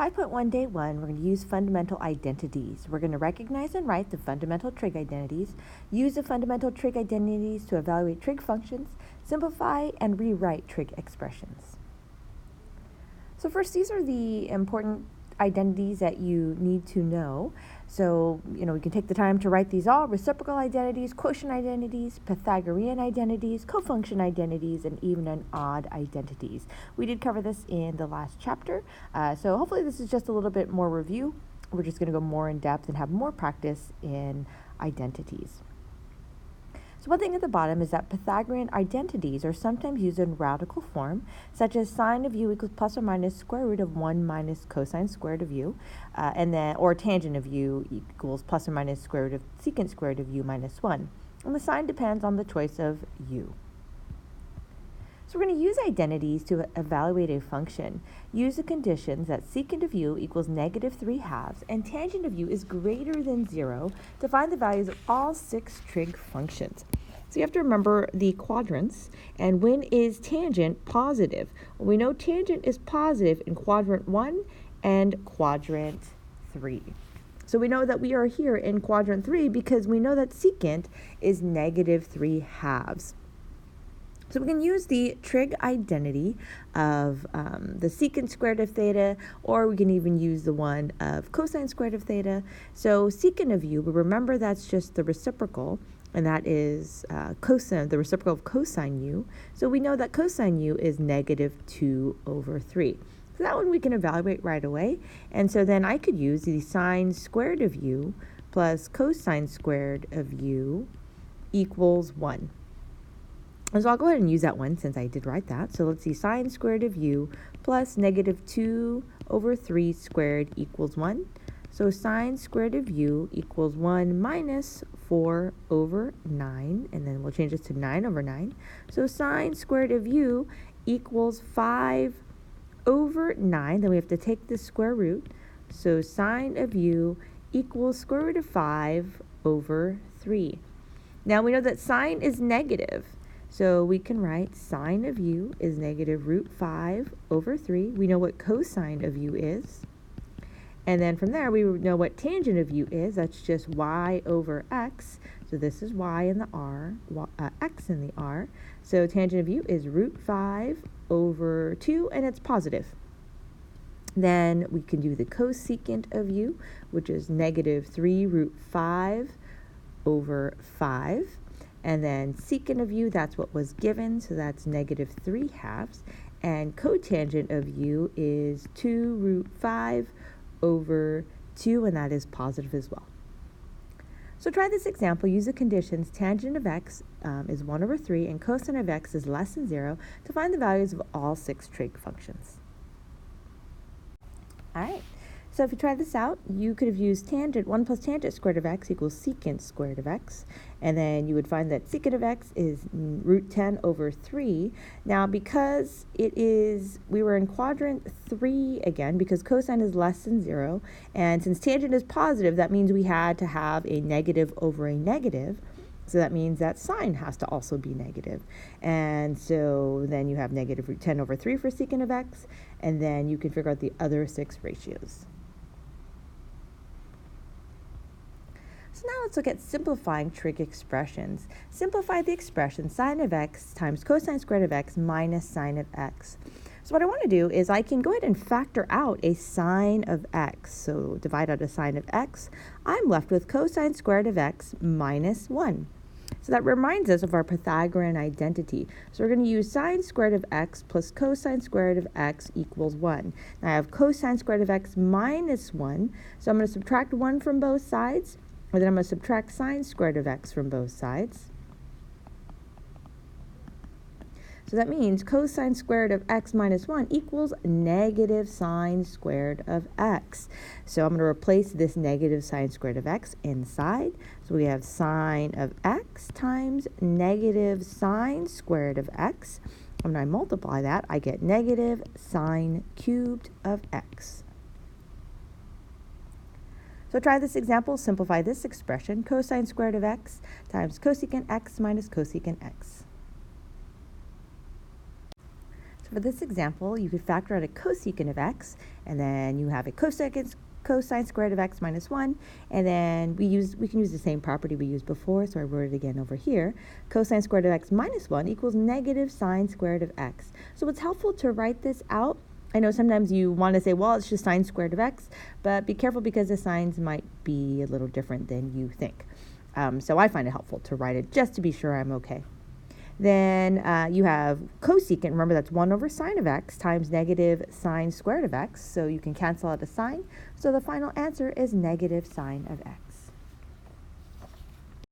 5.1 Day 1, we're going to use fundamental identities. We're going to recognize and write the fundamental trig identities, use the fundamental trig identities to evaluate trig functions, simplify and rewrite trig expressions. So first, these are the important identities that you need to know. So, we can take the time to write these all: reciprocal identities, quotient identities, Pythagorean identities, cofunction identities, and even and odd identities. We did cover this in the last chapter, so hopefully this is just a little bit more review. We're just going to go more in depth and have more practice in identities. So one thing at the bottom is that Pythagorean identities are sometimes used in radical form, such as sine of u equals plus or minus square root of 1 minus cosine squared of u, or tangent of u equals plus or minus square root of secant squared of u minus 1. And the sign depends on the choice of u. So we're going to use identities to evaluate a function. Use the conditions that secant of u equals negative 3/2 and tangent of u is greater than 0 to find the values of all 6 trig functions. So you have to remember the quadrants. And when is tangent positive? Well, we know tangent is positive in quadrant 1 and quadrant 3. So we know that we are here in quadrant 3 because we know that secant is negative 3/2. So we can use the trig identity of the secant squared of theta, or we can even use the one of cosine squared of theta. So secant of u, but remember that's just the reciprocal, and that is the reciprocal of cosine u. So we know that cosine u is negative 2/3. So that one we can evaluate right away. And so then I could use the sine squared of u plus cosine squared of u equals 1. So I'll go ahead and use that one since I did write that. So let's see, sine squared of u plus negative 2/3 squared equals 1. So sine squared of u equals 1 minus 4/9, and then we'll change this to 9/9. So sine squared of u equals 5/9. Then we have to take the square root. So sine of u equals square root of 5/3. Now we know that sine is negative. So we can write sine of u is negative root 5/3. We know what cosine of u is. And then from there, we know what tangent of u is. That's just y over x. So this is y in the r, x in the r. So tangent of u is root 5/2, and it's positive. Then we can do the cosecant of u, which is negative 3 root 5/5. And then secant of u, that's what was given, so that's negative 3/2. And cotangent of u is 2 root 5/2, and that is positive as well. So try this example. Use the conditions tangent of x is 1/3 and cosine of x is less than 0 to find the values of all 6 trig functions. All right. So if you try this out, you could have used 1 plus tangent squared of x equals secant squared of x. And then you would find that secant of x is root 10/3. Now, because we were in quadrant 3 again, because cosine is less than 0, and since tangent is positive, that means we had to have a negative over a negative. So that means that sine has to also be negative. And so then you have negative root 10/3 for secant of x, and then you can figure out the other 6 ratios. So now let's look at simplifying trig expressions. Simplify the expression sine of x times cosine squared of x minus sine of x. So what I want to do is I can go ahead and factor out a sine of x. So divide out a sine of x. I'm left with cosine squared of x minus 1. So that reminds us of our Pythagorean identity. So we're going to use sine squared of x plus cosine squared of x equals 1. Now I have cosine squared of x minus 1. So I'm going to subtract 1 from both sides. And then I'm going to subtract sine squared of x from both sides. So that means cosine squared of x minus 1 equals negative sine squared of x. So I'm going to replace this negative sine squared of x inside. So we have sine of x times negative sine squared of x. And when I multiply that, I get negative sine cubed of x. So try this example, simplify this expression, cosine squared of x times cosecant x minus cosecant x. for this example, you could factor out a cosecant of x, and then you have a cosine squared of x minus 1, and then we can use the same property we used before, so I wrote it again over here. Cosine squared of x minus 1 equals negative sine squared of x. So it's helpful to write this out. I know sometimes you want to say, well, it's just sine squared of x, but be careful because the signs might be a little different than you think. So I find it helpful to write it just to be sure I'm okay. Then you have cosecant. Remember, that's 1 over sine of x times negative sine squared of x. So you can cancel out a sine. So the final answer is negative sine of x.